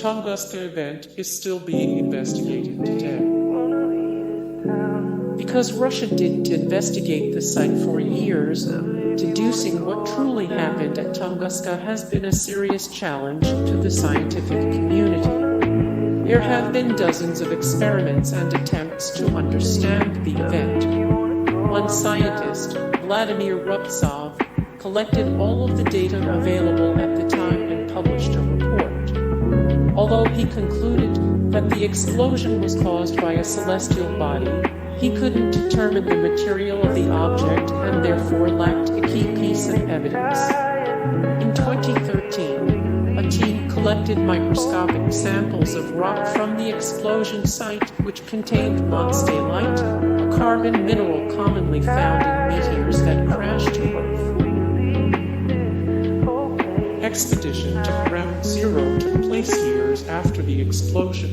Tunguska event is still being investigated today. Because Russia didn't investigate the site for years, deducing what truly happened at Tunguska has been a serious challenge to the scientific community. There have been dozens of experiments and attempts to understand the event. One scientist, Vladimir Rubtsov, collected all of the data available at the time and published a report. Although he concluded that the explosion was caused by a celestial body, he couldn't determine the material of the object and therefore lacked a key piece of evidence. In 2013, a team collected microscopic samples of rock from the explosion site, which contained non-stalite, a carbon mineral commonly found in meteors that crashed to Earth. Expedition to Ground Zero took place years after the explosion.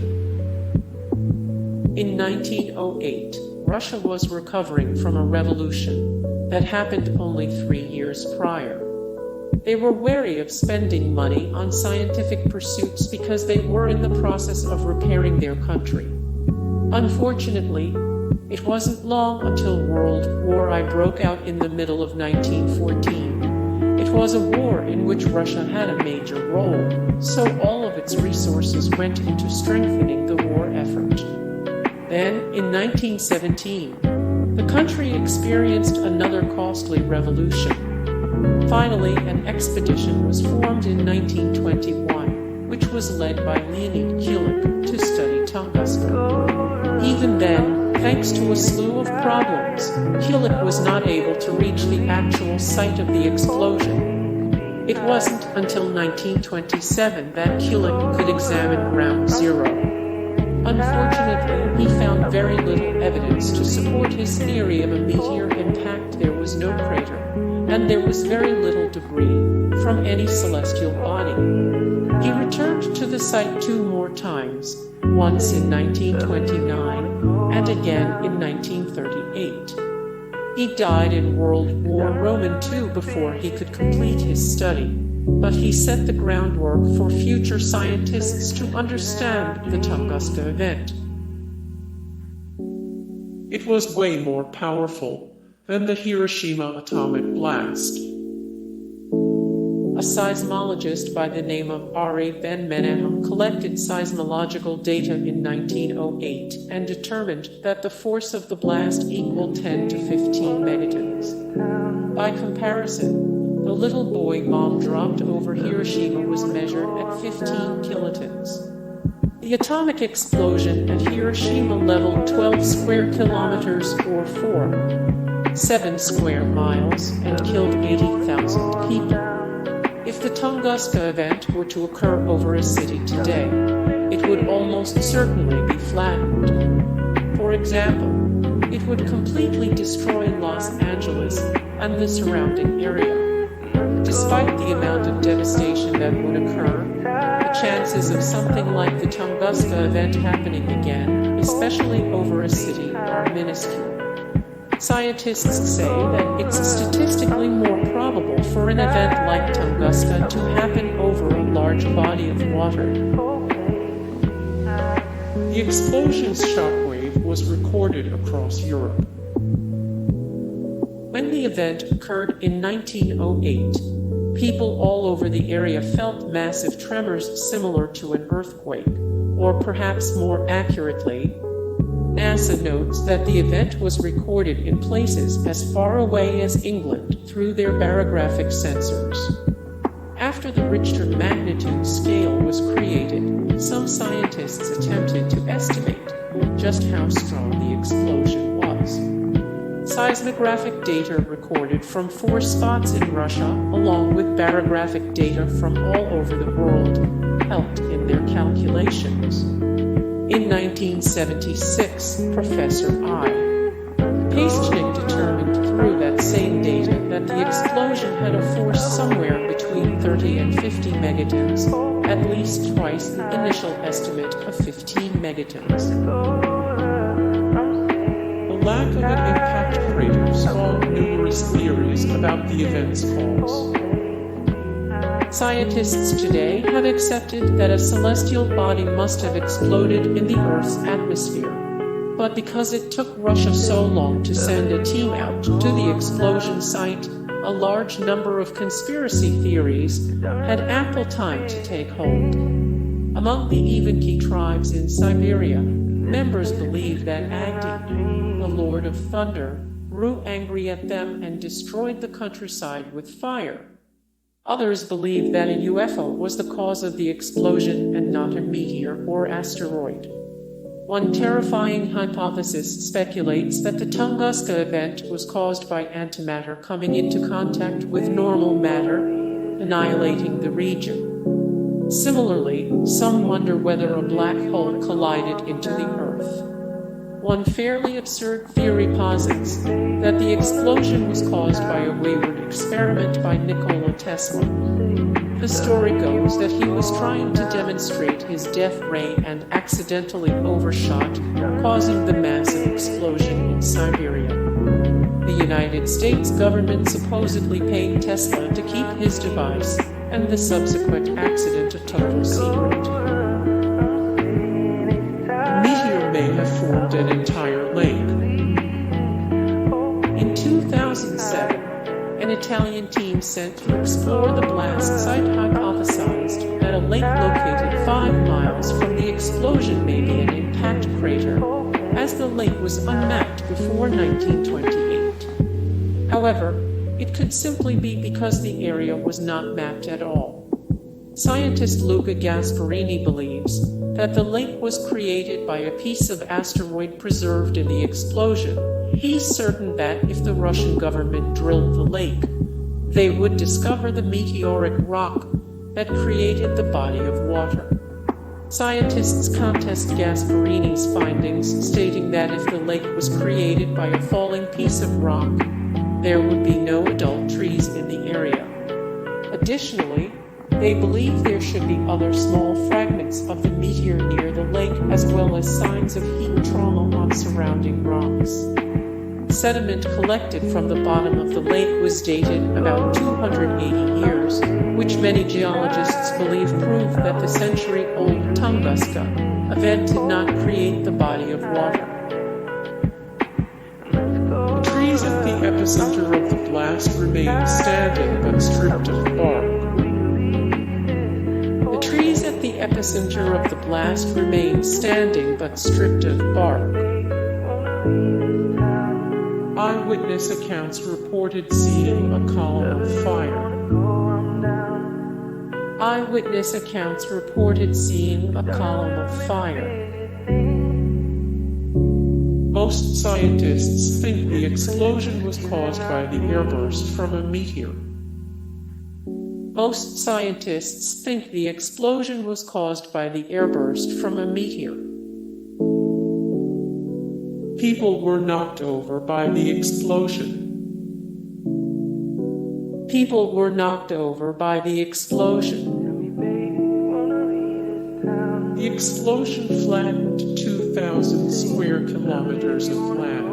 In 1908, Russia was recovering from a revolution that happened only 3 years prior. They were wary of spending money on scientific pursuits because they were in the process of repairing their country. Unfortunately, it wasn't long until World War I broke out in the middle of 1914. It was a war in which Russia had a major role, so all of its resources went into strengthening the war effort. Then, in 1917, the country experienced another costly revolution. Finally, an expedition was formed in 1921, which was led by Leonid Kulik to study Tunguska. Even then, thanks to a slew of problems, Kulik was not able to reach the actual site of the explosion. It wasn't until 1927 that Kulik could examine Ground Zero. Unfortunately, he found very little evidence to support his theory of a meteor impact. There was no crater, and there was very little debris from any celestial body. He returned to the site 2 more times, once in 1929 and again in 1938. He died in World War II before he could complete his study, but he set the groundwork for future scientists to understand the Tunguska event. It was way more powerful than the Hiroshima atomic blast. A seismologist by the name of Ari Ben-Menahem collected seismological data in 1908 and determined that the force of the blast equaled 10 to 15 megatons. By comparison, the little boy bomb dropped over Hiroshima was measured at 15 kilotons. The atomic explosion at Hiroshima leveled 12 square kilometers or 7 square miles and killed 80,000 people. If the Tunguska event were to occur over a city today, it would almost certainly be flattened. For example, it would completely destroy Los Angeles and the surrounding area. Despite the amount of devastation that would occur, the chances of something like the Tunguska event happening again, especially over a city, are minuscule. Scientists say that it's statistically more probable for an event like Tunguska to happen over a large body of water. The explosion's shockwave was recorded across Europe. When the event occurred in 1908, people all over the area felt massive tremors similar to an earthquake, or perhaps more accurately, NASA notes that the event was recorded in places as far away as England through their barographic sensors. After the Richter magnitude scale was created, some scientists attempted to estimate just how strong the explosion was. Seismographic data recorded from 4 spots in Russia, along with barographic data from all over the world, helped in their calculations. In 1976, Professor I. Pastchnik determined through that same data that the explosion had a force somewhere between 30 and 50 megatons, at least twice the initial estimate of 15 megatons. The lack of an impact crater spawned numerous theories about the event's cause. Scientists today have accepted that a celestial body must have exploded in the Earth's atmosphere. But because it took Russia so long to send a team out to the explosion site, a large number of conspiracy theories had ample time to take hold. Among the Evenki tribes in Siberia, members believe that Agni, the Lord of Thunder, grew angry at them and destroyed the countryside with fire. Others believe that a UFO was the cause of the explosion and not a meteor or asteroid. One terrifying hypothesis speculates that the Tunguska event was caused by antimatter coming into contact with normal matter, annihilating the region. Similarly, some wonder whether a black hole collided into the Earth. One fairly absurd theory posits that the explosion was caused by a wayward experiment by Nikola Tesla. The story goes that he was trying to demonstrate his death ray and accidentally overshot, causing the massive explosion in Siberia. The United States government supposedly paid Tesla to keep his device, and the subsequent accident a total secret. The meteor may have formed an entire lake. In 2007, an Italian team sent to explore the blast site hypothesized that a lake located 5 miles from the explosion may be an impact crater, as the lake was unmapped before 1928. However, it could simply be because the area was not mapped at all. Scientist Luca Gasparini believes that the lake was created by a piece of asteroid preserved in the explosion. He's certain that if the Russian government drilled the lake, they would discover the meteoric rock that created the body of water. Scientists contest Gasparini's findings, stating that if the lake was created by a falling piece of rock, there would be no adult trees in the area. Additionally, they believe there should be other small fragments of the meteor near the lake, as well as signs of heat trauma on surrounding rocks. Sediment collected from the bottom of the lake was dated about 280 years, which many geologists believe prove that the century-old Tunguska event did not create the body of water. The trees at the epicenter of the blast remain standing but stripped of bark. The trees at the epicenter of the blast remain standing but stripped of bark. Eyewitness accounts reported seeing a column of fire. Eyewitness accounts reported seeing a column of fire. Most scientists think the explosion was caused by the airburst from a meteor. Most scientists think the explosion was caused by the airburst from a meteor. People were knocked over by the explosion. People were knocked over by the explosion. The explosion flattened 2,000 square kilometers of land.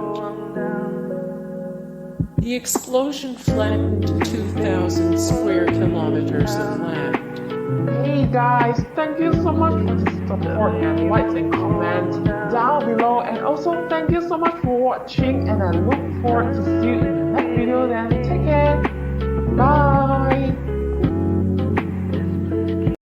The explosion flattened 2,000 square kilometers of land. Hey guys, thank you so much for the support and likes and comments down below, and also thank you so much for watching, and I look forward to see you in the next video. Then take care.